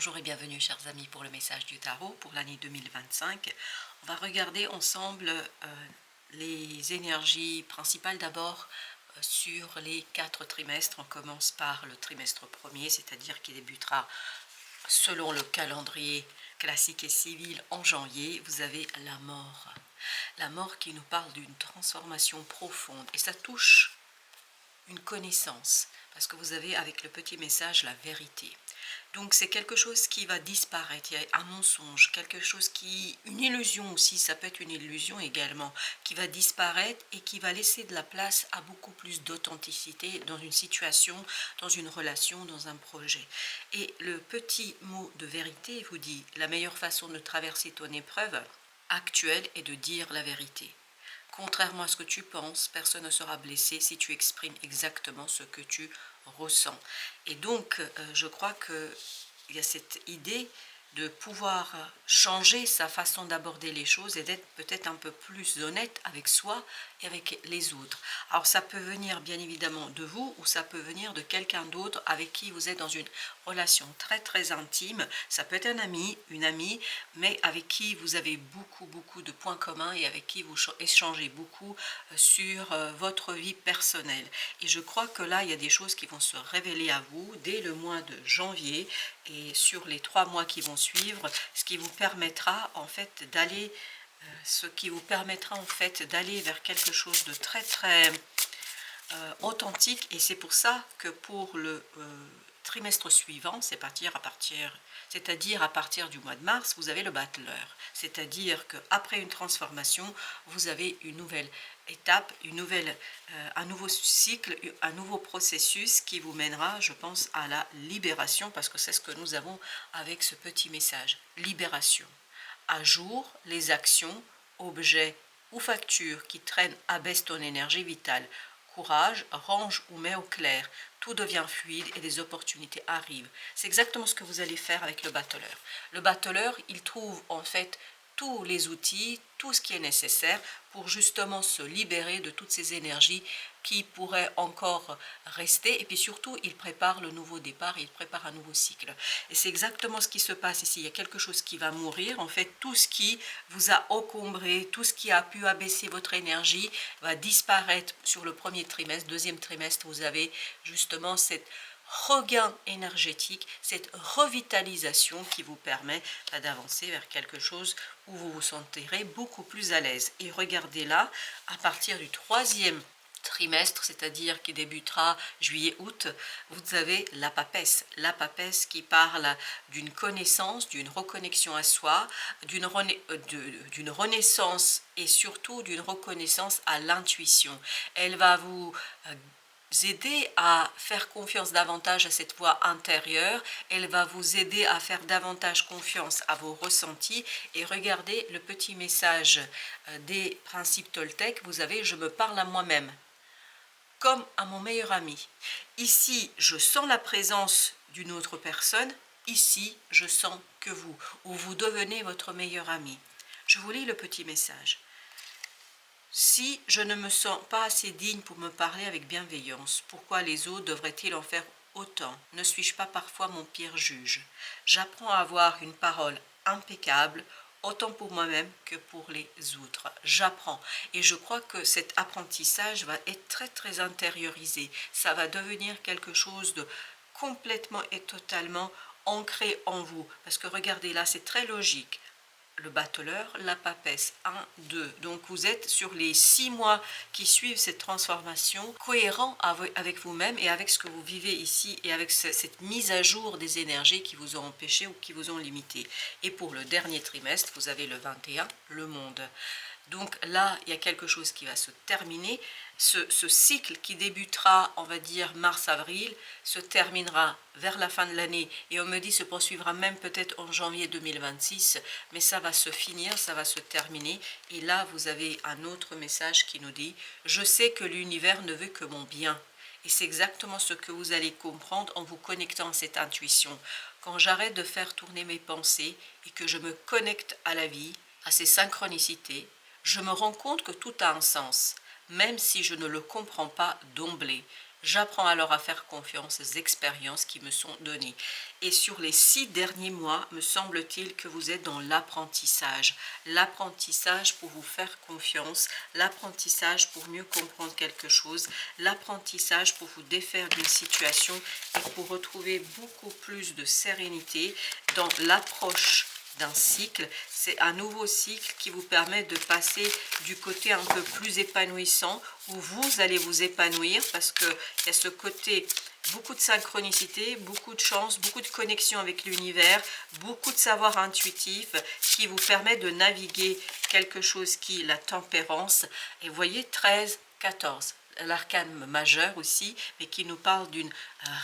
Bonjour et bienvenue chers amis pour le message du tarot pour l'année 2025. On va regarder ensemble les énergies principales d'abord sur les 4 trimestres. On commence par le trimestre premier, c'est-à-dire qui débutera selon le calendrier classique et civil en janvier. Vous avez la mort. La mort qui nous parle d'une transformation profonde et ça touche une connaissance parce que vous avez avec le petit message la vérité. Donc c'est quelque chose qui va disparaître, il y a un mensonge, quelque chose qui, une illusion aussi, ça peut être une illusion également, qui va disparaître et qui va laisser de la place à beaucoup plus d'authenticité dans une situation, dans une relation, dans un projet. Et le petit mot de vérité vous dit, la meilleure façon de traverser ton épreuve actuelle est de dire la vérité. Contrairement à ce que tu penses, personne ne sera blessé si tu exprimes exactement ce que tu ressens. Et donc, je crois qu'il y a cette idée de pouvoir changer sa façon d'aborder les choses et d'être peut-être un peu plus honnête avec soi et avec les autres. Alors ça peut venir bien évidemment de vous ou ça peut venir de quelqu'un d'autre avec qui vous êtes dans une relation très très intime. Ça peut être un ami, une amie, mais avec qui vous avez beaucoup de points communs et avec qui vous échangez beaucoup sur votre vie personnelle. Et je crois que là, il y a des choses qui vont se révéler à vous dès le mois de janvier et sur les 3 mois qui vont suivre, ce qui vous permettra en fait d'aller vers quelque chose de très très authentique. Et c'est pour ça que pour le trimestre suivant, c'est-à-dire à partir du mois de mars, vous avez le battleur. C'est-à-dire qu'après une transformation, vous avez une nouvelle étape, un nouveau cycle, un nouveau processus qui vous mènera, je pense, à la libération, parce que c'est ce que nous avons avec ce petit message. Libération. À jour, les actions, objets ou factures qui traînent abaissent ton énergie vitale. Courage, range ou mets au clair. Tout devient fluide et des opportunités arrivent. C'est exactement ce que vous allez faire avec le battleur. Le battleur, il trouve en fait tous les outils, tout ce qui est nécessaire pour justement se libérer de toutes ces énergies qui pourraient encore rester. Et puis surtout, il prépare le nouveau départ, il prépare un nouveau cycle. Et c'est exactement ce qui se passe ici. Il y a quelque chose qui va mourir. En fait, tout ce qui vous a encombré, tout ce qui a pu abaisser votre énergie va disparaître sur le premier trimestre. Deuxième trimestre, vous avez justement cette regain énergétique, cette revitalisation qui vous permet d'avancer vers quelque chose où vous vous sentirez beaucoup plus à l'aise. Et regardez là, à partir du troisième trimestre, c'est-à-dire qui débutera juillet-août, vous avez la papesse qui parle d'une connaissance, d'une reconnexion à soi, d'une renaissance et surtout d'une reconnaissance à l'intuition. Elle va vous aider à faire confiance davantage à cette voix intérieure, elle va vous aider à faire davantage confiance à vos ressentis. Et regardez le petit message des principes Toltec, vous avez « je me parle à moi-même » comme à mon meilleur ami. Ici, je sens la présence d'une autre personne, ici, je sens que vous, ou vous devenez votre meilleur ami. Je vous lis le petit message. Si je ne me sens pas assez digne pour me parler avec bienveillance, pourquoi les autres devraient-ils en faire autant? Ne suis-je pas parfois mon pire juge? J'apprends à avoir une parole impeccable, autant pour moi-même que pour les autres. J'apprends. Et je crois que cet apprentissage va être très très intériorisé. Ça va devenir quelque chose de complètement et totalement ancré en vous. Parce que regardez là, c'est très logique. Le battleur, la papesse, 1, 2. Donc vous êtes sur les 6 mois qui suivent cette transformation, cohérent avec vous-même et avec ce que vous vivez ici et avec cette mise à jour des énergies qui vous ont empêché ou qui vous ont limité. Et pour le dernier trimestre, vous avez le 21, le monde. Donc là, il y a quelque chose qui va se terminer. Ce cycle qui débutera, on va dire, mars-avril, se terminera vers la fin de l'année. Et on me dit se poursuivra même peut-être en janvier 2026. Mais ça va se finir, ça va se terminer. Et là, vous avez un autre message qui nous dit « Je sais que l'univers ne veut que mon bien ». Et c'est exactement ce que vous allez comprendre en vous connectant à cette intuition. Quand j'arrête de faire tourner mes pensées et que je me connecte à la vie, à ses synchronicités, je me rends compte que tout a un sens, même si je ne le comprends pas d'emblée. J'apprends alors à faire confiance aux expériences qui me sont données. Et sur les 6 derniers mois, me semble-t-il que vous êtes dans l'apprentissage. L'apprentissage pour vous faire confiance, l'apprentissage pour mieux comprendre quelque chose, l'apprentissage pour vous défaire d'une situation et pour retrouver beaucoup plus de sérénité dans l'approche d'un cycle. C'est un nouveau cycle qui vous permet de passer du côté un peu plus épanouissant où vous allez vous épanouir parce qu'il y a ce côté beaucoup de synchronicité, beaucoup de chance, beaucoup de connexion avec l'univers, beaucoup de savoir intuitif qui vous permet de naviguer quelque chose qui, la tempérance, et vous voyez 13, 14. L'arcane majeur aussi, mais qui nous parle d'une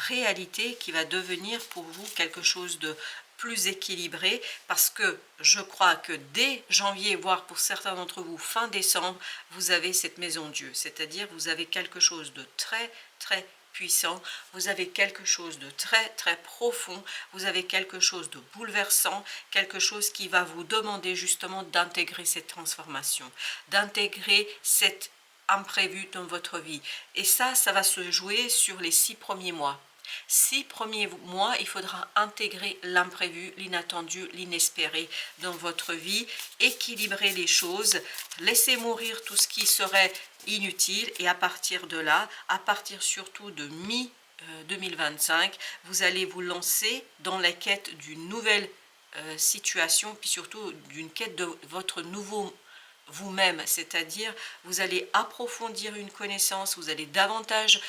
réalité qui va devenir pour vous quelque chose de plus équilibré, parce que je crois que dès janvier, voire pour certains d'entre vous fin décembre, vous avez cette maison Dieu, c'est-à-dire vous avez quelque chose de très très puissant, vous avez quelque chose de très très profond, vous avez quelque chose de bouleversant, quelque chose qui va vous demander justement d'intégrer cette transformation, d'intégrer cette imprévu dans votre vie. Et ça va se jouer sur les 6 premiers mois. 6 premiers mois, il faudra intégrer l'imprévu, l'inattendu, l'inespéré dans votre vie, équilibrer les choses, laisser mourir tout ce qui serait inutile et à partir de là, à partir surtout de mi-2025, vous allez vous lancer dans la quête d'une nouvelle situation, puis surtout d'une quête de votre nouveau vous-même, c'est-à-dire vous allez approfondir une connaissance, vous allez davantage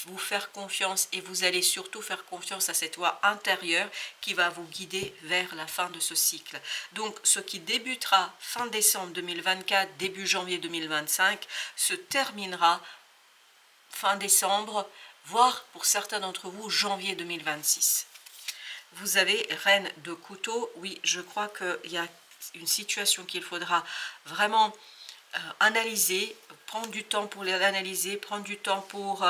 vous faire confiance et vous allez surtout faire confiance à cette voix intérieure qui va vous guider vers la fin de ce cycle. Donc ce qui débutera fin décembre 2024, début janvier 2025, se terminera fin décembre, voire pour certains d'entre vous janvier 2026. Vous avez reine de couteau, oui, je crois qu'il y a une situation qu'il faudra vraiment analyser, prendre du temps pour l'analyser, prendre du temps pour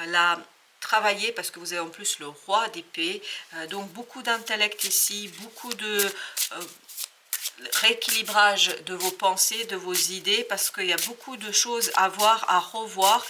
la travailler, parce que vous avez en plus le roi d'épée, donc beaucoup d'intellect ici, beaucoup de rééquilibrage de vos pensées, de vos idées, parce qu'il y a beaucoup de choses à voir, à revoir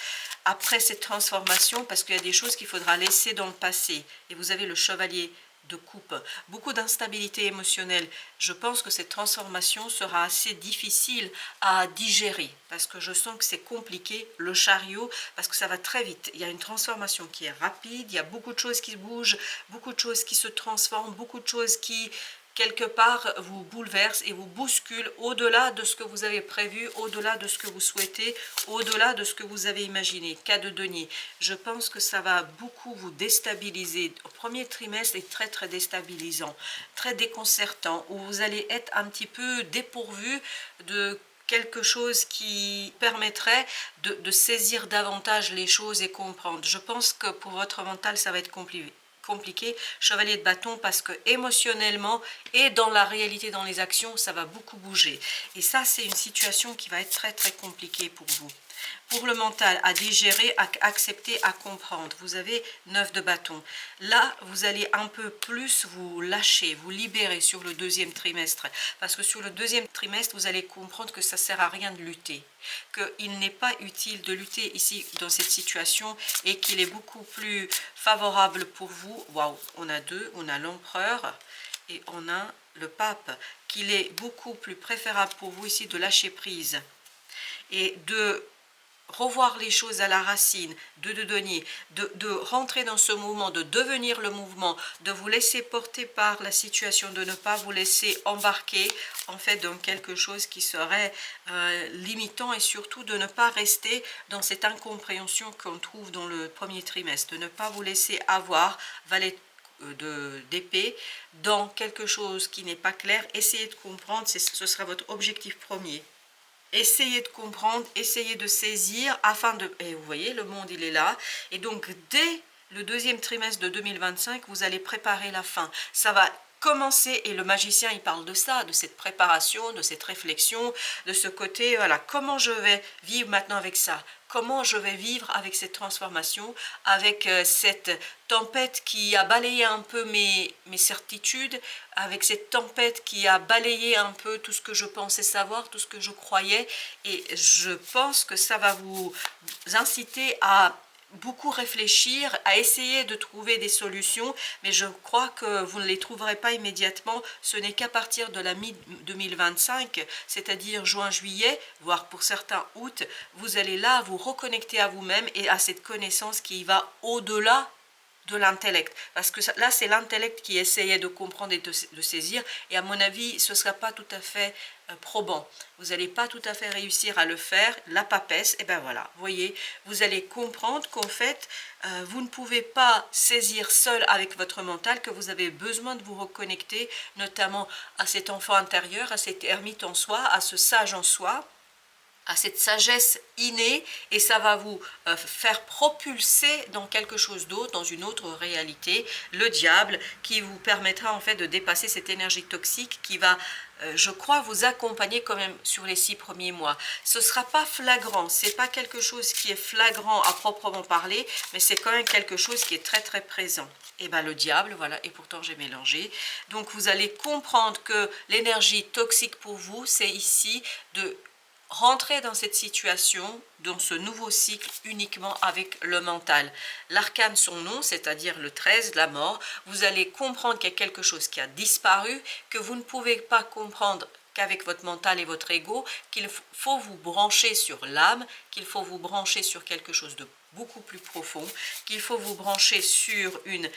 après cette transformation, parce qu'il y a des choses qu'il faudra laisser dans le passé. Et vous avez le chevalier de coupe, beaucoup d'instabilité émotionnelle. Je pense que cette transformation sera assez difficile à digérer parce que je sens que c'est compliqué, le chariot, parce que ça va très vite. Il y a une transformation qui est rapide, il y a beaucoup de choses qui bougent, beaucoup de choses qui se transforment, beaucoup de choses qui quelque part vous bouleverse et vous bouscule au-delà de ce que vous avez prévu, au-delà de ce que vous souhaitez, au-delà de ce que vous avez imaginé. Cas de denier, je pense que ça va beaucoup vous déstabiliser. Au premier trimestre est très très déstabilisant, très déconcertant, où vous allez être un petit peu dépourvu de quelque chose qui permettrait de saisir davantage les choses et comprendre. Je pense que pour votre mental, ça va être compliqué, chevalier de bâton, parce que émotionnellement et dans la réalité, dans les actions, ça va beaucoup bouger. Et ça, c'est une situation qui va être très très compliquée pour vous. Pour le mental, à digérer, à accepter, à comprendre. Vous avez 9 de bâton. Là, vous allez un peu plus vous lâcher, vous libérer sur le deuxième trimestre. Parce que sur le deuxième trimestre, vous allez comprendre que ça ne sert à rien de lutter. Qu'il n'est pas utile de lutter ici dans cette situation et qu'il est beaucoup plus favorable pour vous. Waouh, on a 2, on a l'empereur et on a le pape. Qu'il est beaucoup plus préférable pour vous ici de lâcher prise et de revoir les choses à la racine, de donner, de rentrer dans ce mouvement, de devenir le mouvement, de vous laisser porter par la situation, de ne pas vous laisser embarquer en fait dans quelque chose qui serait limitant, et surtout de ne pas rester dans cette incompréhension qu'on trouve dans le premier trimestre, de ne pas vous laisser avoir, valet d'épée, dans quelque chose qui n'est pas clair. Essayez de comprendre, ce sera votre objectif premier. Essayez de comprendre, essayez de saisir afin de... Et vous voyez, le monde, il est là. Et donc, dès le deuxième trimestre de 2025, vous allez préparer la fin. Ça va commencer, et le magicien, il parle de ça, de cette préparation, de cette réflexion, de ce côté, voilà, comment je vais vivre maintenant avec ça? Comment je vais vivre avec cette transformation, avec cette tempête qui a balayé un peu mes certitudes, avec cette tempête qui a balayé un peu tout ce que je pensais savoir, tout ce que je croyais. Et je pense que ça va vous inciter à beaucoup réfléchir, à essayer de trouver des solutions, mais je crois que vous ne les trouverez pas immédiatement. Ce n'est qu'à partir de la mi-2025, c'est-à-dire juin-juillet, voire pour certains août, vous allez là vous reconnecter à vous-même et à cette connaissance qui va au-delà de l'intellect, parce que là c'est l'intellect qui essayait de comprendre et de saisir, et à mon avis ce ne sera pas tout à fait probant, vous n'allez pas tout à fait réussir à le faire, la papesse, et ben voilà, voyez, vous allez comprendre qu'en fait vous ne pouvez pas saisir seul avec votre mental, que vous avez besoin de vous reconnecter notamment à cet enfant intérieur, à cet ermite en soi, à ce sage en soi, à cette sagesse innée, et ça va vous faire propulser dans quelque chose d'autre, dans une autre réalité, le diable, qui vous permettra en fait de dépasser cette énergie toxique qui va, je crois, vous accompagner quand même sur les 6 premiers mois. Ce ne sera pas flagrant, c'est pas quelque chose qui est flagrant à proprement parler, mais c'est quand même quelque chose qui est très très présent. Et bien le diable, voilà, et pourtant j'ai mélangé. Donc vous allez comprendre que l'énergie toxique pour vous, c'est ici de rentrer dans cette situation, dans ce nouveau cycle uniquement avec le mental. L'arcane, son nom, c'est-à-dire le 13, la mort, vous allez comprendre qu'il y a quelque chose qui a disparu, que vous ne pouvez pas comprendre qu'avec votre mental et votre ego, qu'il faut vous brancher sur l'âme, qu'il faut vous brancher sur quelque chose de beaucoup plus profond, qu'il faut vous brancher sur une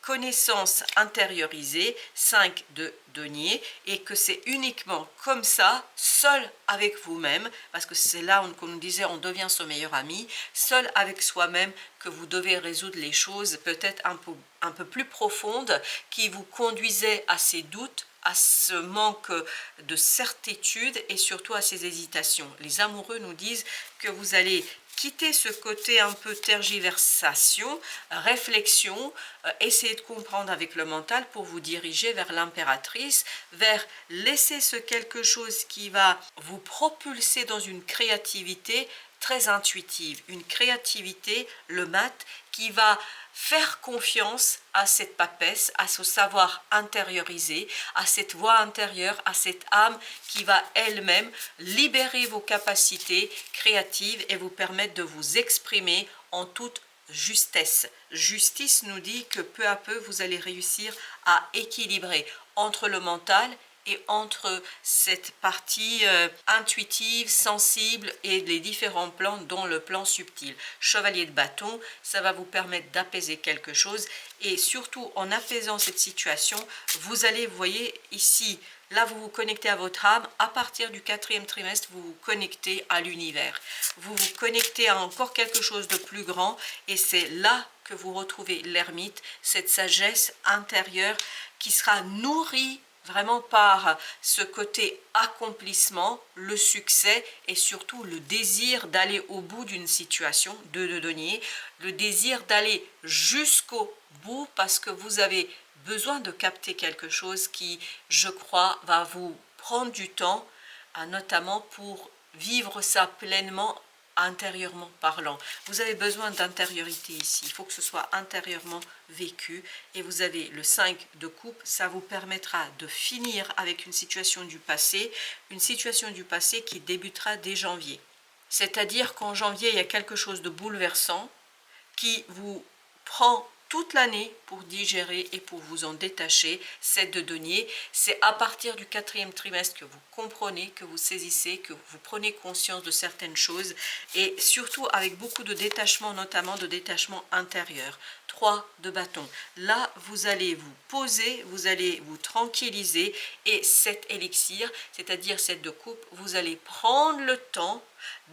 connaissance intériorisée, 5 de denier, et que c'est uniquement comme ça, seul avec vous-même, parce que c'est là, comme on disait, on devient son meilleur ami, seul avec soi-même, que vous devez résoudre les choses peut-être un peu plus profondes, qui vous conduisaient à ces doutes, à ce manque de certitude et surtout à ces hésitations. Les amoureux nous disent que vous allez quitter ce côté un peu tergiversation, réflexion, essayer de comprendre avec le mental pour vous diriger vers l'impératrice, vers laisser ce quelque chose qui va vous propulser dans une créativité très intuitive, une créativité, le mat, qui va faire confiance à cette papesse, à ce savoir intériorisé, à cette voix intérieure, à cette âme qui va elle-même libérer vos capacités créatives et vous permettre de vous exprimer en toute justesse. Justice nous dit que peu à peu vous allez réussir à équilibrer entre le mental et entre cette partie intuitive, sensible et les différents plans, dont le plan subtil. Chevalier de bâton, ça va vous permettre d'apaiser quelque chose, et surtout en apaisant cette situation, vous allez, vous voyez ici, là vous vous connectez à votre âme, à partir du 4e trimestre, vous vous connectez à l'univers. Vous vous connectez à encore quelque chose de plus grand, et c'est là que vous retrouvez l'ermite, cette sagesse intérieure qui sera nourrie vraiment par ce côté accomplissement, le succès et surtout le désir d'aller au bout d'une situation, de denier, le désir d'aller jusqu'au bout parce que vous avez besoin de capter quelque chose qui, je crois, va vous prendre du temps, notamment pour vivre ça pleinement intérieurement parlant. Vous avez besoin d'intériorité ici, il faut que ce soit intérieurement vécu, et vous avez le 5 de coupe, ça vous permettra de finir avec une situation du passé qui débutera dès janvier. C'est-à-dire qu'en janvier, il y a quelque chose de bouleversant qui vous prend toute l'année pour digérer et pour vous en détacher. 7 de denier, c'est à partir du 4e trimestre que vous comprenez, que vous saisissez, que vous prenez conscience de certaines choses, et surtout avec beaucoup de détachement, notamment de détachement intérieur. 3 de bâton, là vous allez vous poser, vous allez vous tranquilliser, et 7 élixir, c'est-à-dire 7 de coupe, vous allez prendre le temps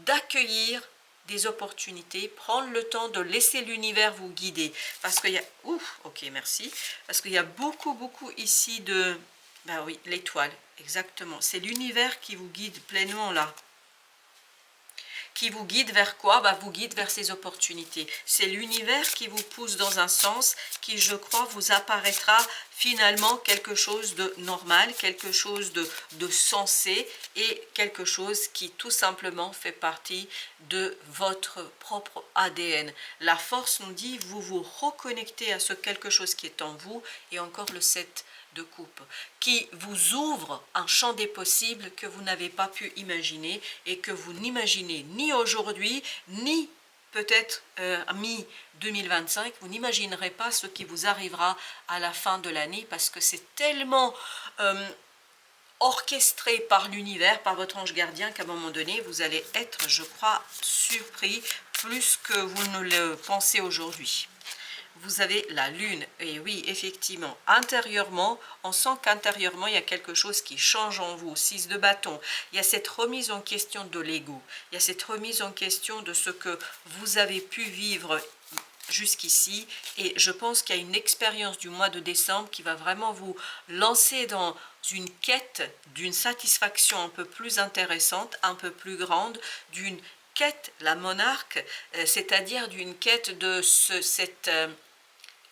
d'accueillir des opportunités, prendre le temps de laisser l'univers vous guider, parce qu'il y a, ouf, ok, merci, parce qu'il y a beaucoup ici de, ben oui, l'étoile, exactement, c'est l'univers qui vous guide pleinement là. Qui vous guide vers quoi? Bah, vous guide vers ces opportunités. C'est l'univers qui vous pousse dans un sens qui, je crois, vous apparaîtra finalement quelque chose de normal, quelque chose de sensé, et quelque chose qui tout simplement fait partie de votre propre ADN. La force nous dit, vous vous reconnectez à ce quelque chose qui est en vous, et encore le 7 de coupe, qui vous ouvre un champ des possibles que vous n'avez pas pu imaginer et que vous n'imaginez ni aujourd'hui, ni peut-être mi-2025, vous n'imaginerez pas ce qui vous arrivera à la fin de l'année parce que c'est tellement orchestré par l'univers, par votre ange gardien, qu'à un moment donné, vous allez être, je crois, surpris plus que vous ne le pensez aujourd'hui. Vous avez la lune, et oui, effectivement, intérieurement, on sent qu'intérieurement, il y a quelque chose qui change en vous. 6 de bâton, il y a cette remise en question de l'ego, il y a cette remise en question de ce que vous avez pu vivre jusqu'ici, et je pense qu'il y a une expérience du mois de décembre qui va vraiment vous lancer dans une quête d'une satisfaction un peu plus intéressante, un peu plus grande, d'une quête, la monarque, c'est-à-dire d'une quête de cette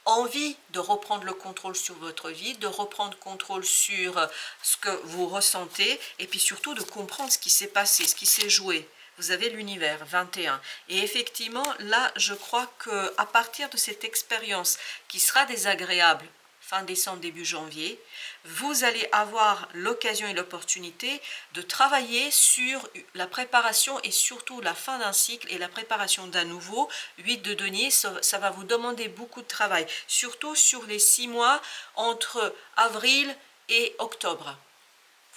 envie de reprendre le contrôle sur votre vie, de reprendre contrôle sur ce que vous ressentez, et puis surtout de comprendre ce qui s'est passé, ce qui s'est joué. Vous avez l'univers 21. Et effectivement, là, je crois qu'à partir de cette expérience qui sera désagréable, fin décembre, début janvier, vous allez avoir l'occasion et l'opportunité de travailler sur la préparation et surtout la fin d'un cycle et la préparation d'un nouveau. 8 de denier, ça va vous demander beaucoup de travail, surtout sur les 6 mois entre avril et octobre.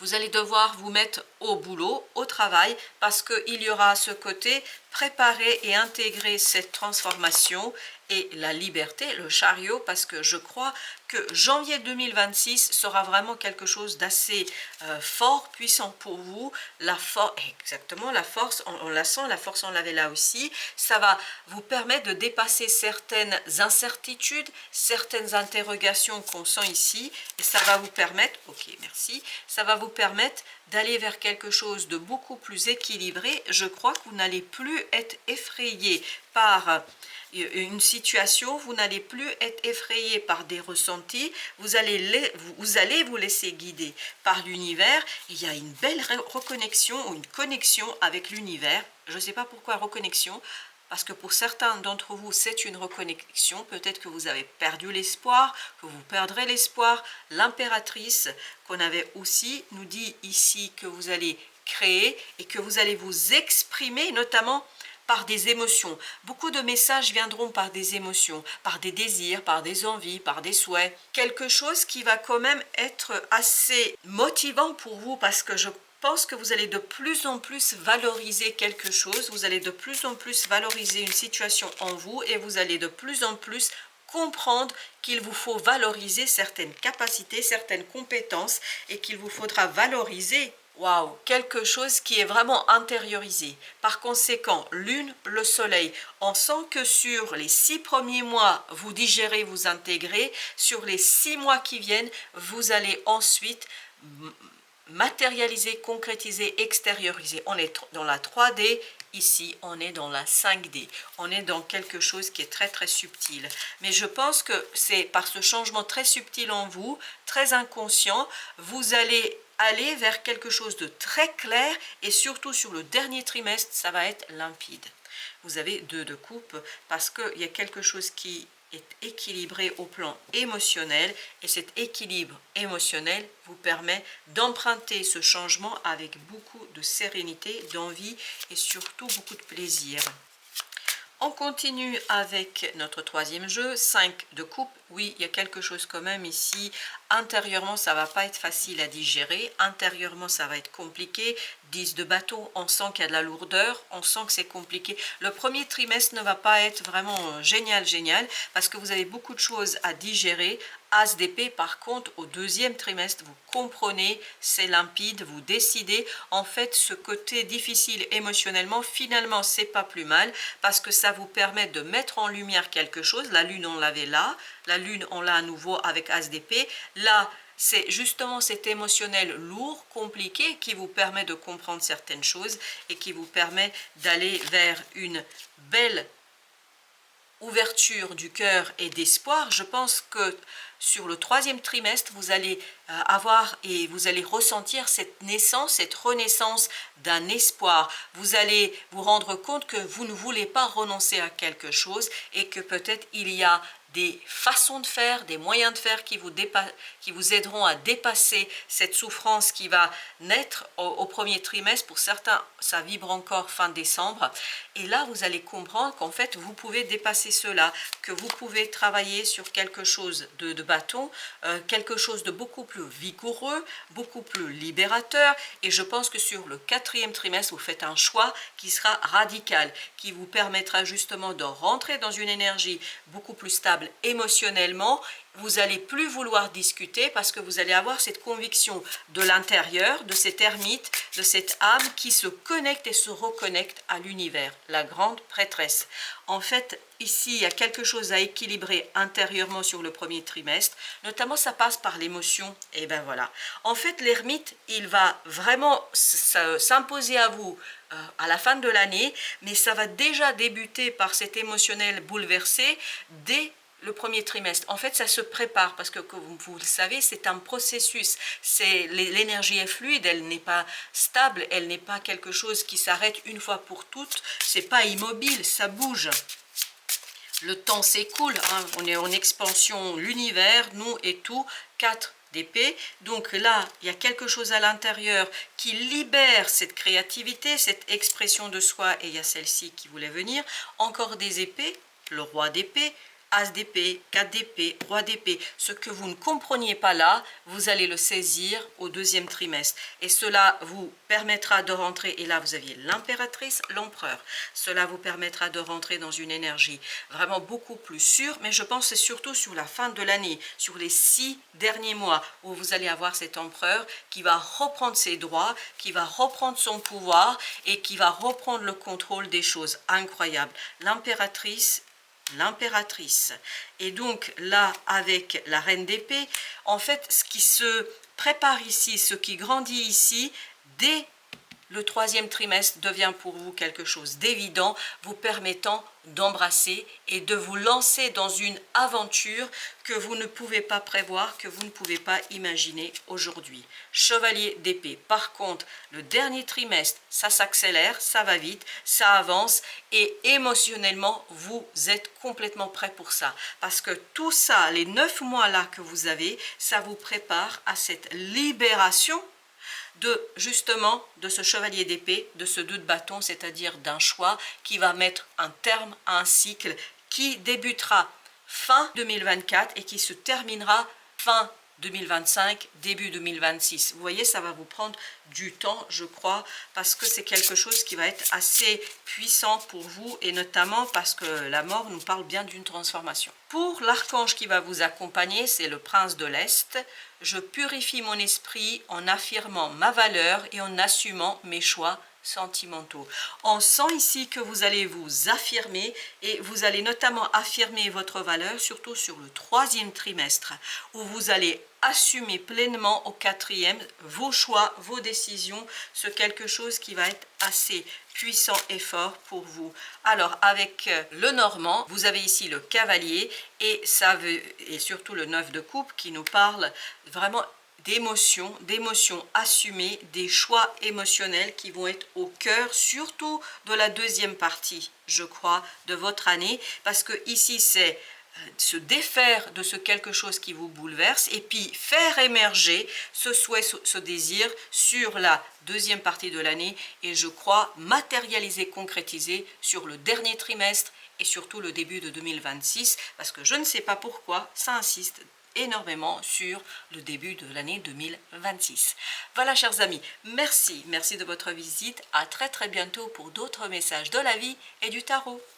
Vous allez devoir vous mettre au boulot, au travail, parce qu'il y aura ce côté préparer et intégrer cette transformation et la liberté, le chariot, parce que je crois que janvier 2026 sera vraiment quelque chose d'assez fort, puissant pour vous. La force, exactement, la force, on la sent, la force on l'avait là aussi. Ça va vous permettre de dépasser certaines incertitudes, certaines interrogations qu'on sent ici, et ça va vous permettre, ok, merci, ça va vous permettre d'aller vers quelque chose de beaucoup plus équilibré. Je crois que vous n'allez plus être effrayé par une situation, vous n'allez plus être effrayé par des ressentis, vous allez vous laisser guider par l'univers. Il y a une belle reconnexion ou une connexion avec l'univers. Je ne sais pas pourquoi reconnexion, parce que pour certains d'entre vous, c'est une reconnexion. Peut-être que vous avez perdu l'espoir, que vous perdrez l'espoir. L'impératrice qu'on avait aussi nous dit ici que vous allez créer et que vous allez vous exprimer, notamment par des émotions. Beaucoup de messages viendront par des émotions, par des désirs, par des envies, par des souhaits. Quelque chose qui va quand même être assez motivant pour vous, parce que je pense que vous allez de plus en plus valoriser quelque chose, vous allez de plus en plus valoriser une situation en vous, et vous allez de plus en plus comprendre qu'il vous faut valoriser certaines capacités, certaines compétences, et qu'il vous faudra valoriser quelque chose qui est vraiment intériorisé. Par conséquent, lune, le soleil, on sent que sur les 6 premiers mois, vous digérez, vous intégrez. Sur les 6 mois qui viennent, vous allez ensuite matérialiser, concrétiser, extérioriser. On est dans la 3D, ici on est dans la 5D. On est dans quelque chose qui est très très subtil. Mais je pense que c'est par ce changement très subtil en vous, très inconscient, vous allez aller vers quelque chose de très clair, et surtout sur le dernier trimestre, ça va être limpide. Vous avez 2 de coupe parce qu'il y a quelque chose qui est équilibré au plan émotionnel, et cet équilibre émotionnel vous permet d'emprunter ce changement avec beaucoup de sérénité, d'envie et surtout beaucoup de plaisir. On continue avec notre 3e jeu, 5 de coupe. Oui, il y a quelque chose quand même ici. Intérieurement, ça va pas être facile à digérer. Intérieurement, ça va être compliqué. 10 de bâton, on sent qu'il y a de la lourdeur. On sent que c'est compliqué. Le premier trimestre ne va pas être vraiment génial, parce que vous avez beaucoup de choses à digérer. As d'épée, par contre, au 2e trimestre, vous comprenez, c'est limpide, vous décidez. En fait, ce côté difficile émotionnellement, finalement, c'est pas plus mal, parce que ça vous permet de mettre en lumière quelque chose. La lune, on l'avait là. La lune, on l'a à nouveau avec As d'épée. Là, c'est justement cet émotionnel lourd, compliqué, qui vous permet de comprendre certaines choses et qui vous permet d'aller vers une belle ouverture du cœur et d'espoir. Je pense que sur le 3e trimestre, vous allez avoir et vous allez ressentir cette naissance, cette renaissance d'un espoir. Vous allez vous rendre compte que vous ne voulez pas renoncer à quelque chose, et que peut-être il y a des façons de faire, des moyens de faire qui vous aideront à dépasser cette souffrance qui va naître au premier trimestre. Pour certains, ça vibre encore fin décembre. Et là, vous allez comprendre qu'en fait, vous pouvez dépasser cela, que vous pouvez travailler sur quelque chose de bâton, quelque chose de beaucoup plus vigoureux, beaucoup plus libérateur. Et je pense que sur le 4e trimestre, vous faites un choix qui sera radical, qui vous permettra justement de rentrer dans une énergie beaucoup plus stable émotionnellement. Vous allez plus vouloir discuter parce que vous allez avoir cette conviction de l'intérieur, de cette ermite, de cette âme qui se connecte et se reconnecte à l'univers, la grande prêtresse. En fait, ici, il y a quelque chose à équilibrer intérieurement sur le premier trimestre, notamment ça passe par l'émotion, et ben voilà. En fait, l'ermite, il va vraiment s'imposer à vous à la fin de l'année, mais ça va déjà débuter par cet émotionnel bouleversé dès le premier trimestre. En fait, ça se prépare parce que, comme vous le savez, c'est un processus. L'énergie est fluide, elle n'est pas stable, elle n'est pas quelque chose qui s'arrête une fois pour toutes. C'est pas immobile, ça bouge. Le temps s'écoule, hein, on est en expansion, l'univers, nous et tout, 4 d'épée. Donc là, il y a quelque chose à l'intérieur qui libère cette créativité, cette expression de soi, et il y a celle-ci qui voulait venir. Encore des épées, le roi d'épée, As d'épée, 4 d'épée, roi d'épée. Ce que vous ne compreniez pas là, vous allez le saisir au 2e trimestre. Et cela vous permettra de rentrer, et là vous aviez l'impératrice, l'empereur. Cela vous permettra de rentrer dans une énergie vraiment beaucoup plus sûre, mais je pense que c'est surtout sur la fin de l'année, sur les 6 derniers mois, où vous allez avoir cet empereur qui va reprendre ses droits, qui va reprendre son pouvoir, et qui va reprendre le contrôle des choses. Incroyable. L'impératrice. Et donc là, avec la reine d'épée, en fait, ce qui se prépare ici, ce qui grandit ici, dès le 3e trimestre devient pour vous quelque chose d'évident, vous permettant d'embrasser et de vous lancer dans une aventure que vous ne pouvez pas prévoir, que vous ne pouvez pas imaginer aujourd'hui. Chevalier d'épée. Par contre, le dernier trimestre, ça s'accélère, ça va vite, ça avance, et émotionnellement, vous êtes complètement prêt pour ça. Parce que tout ça, les 9 mois là que vous avez, ça vous prépare à cette libération justement de ce chevalier d'épée, de ce 2 de bâton, c'est-à-dire d'un choix qui va mettre un terme à un cycle qui débutera fin 2024 et qui se terminera fin 2025, début 2026. Vous voyez, ça va vous prendre du temps, je crois, parce que c'est quelque chose qui va être assez puissant pour vous, et notamment parce que la mort nous parle bien d'une transformation. Pour l'archange qui va vous accompagner, c'est le prince de l'Est. Je purifie mon esprit en affirmant ma valeur et en assumant mes choix sentimentaux. On sent ici que vous allez vous affirmer, et vous allez notamment affirmer votre valeur, surtout sur le 3e trimestre, où vous allez assumer pleinement au 4e vos choix, vos décisions, ce quelque chose qui va être assez puissant et fort pour vous. Alors avec le normand, vous avez ici le cavalier, et surtout le 9 de coupe qui nous parle vraiment d'émotions assumées, des choix émotionnels qui vont être au cœur, surtout de la 2e partie, je crois, de votre année, parce que ici c'est se défaire de ce quelque chose qui vous bouleverse, et puis faire émerger ce souhait, ce désir sur la 2e partie de l'année, et je crois matérialiser, concrétiser sur le dernier trimestre et surtout le début de 2026, parce que je ne sais pas pourquoi ça insiste énormément sur le début de l'année 2026. Voilà, chers amis, merci de votre visite. À très bientôt pour d'autres messages de la vie et du tarot.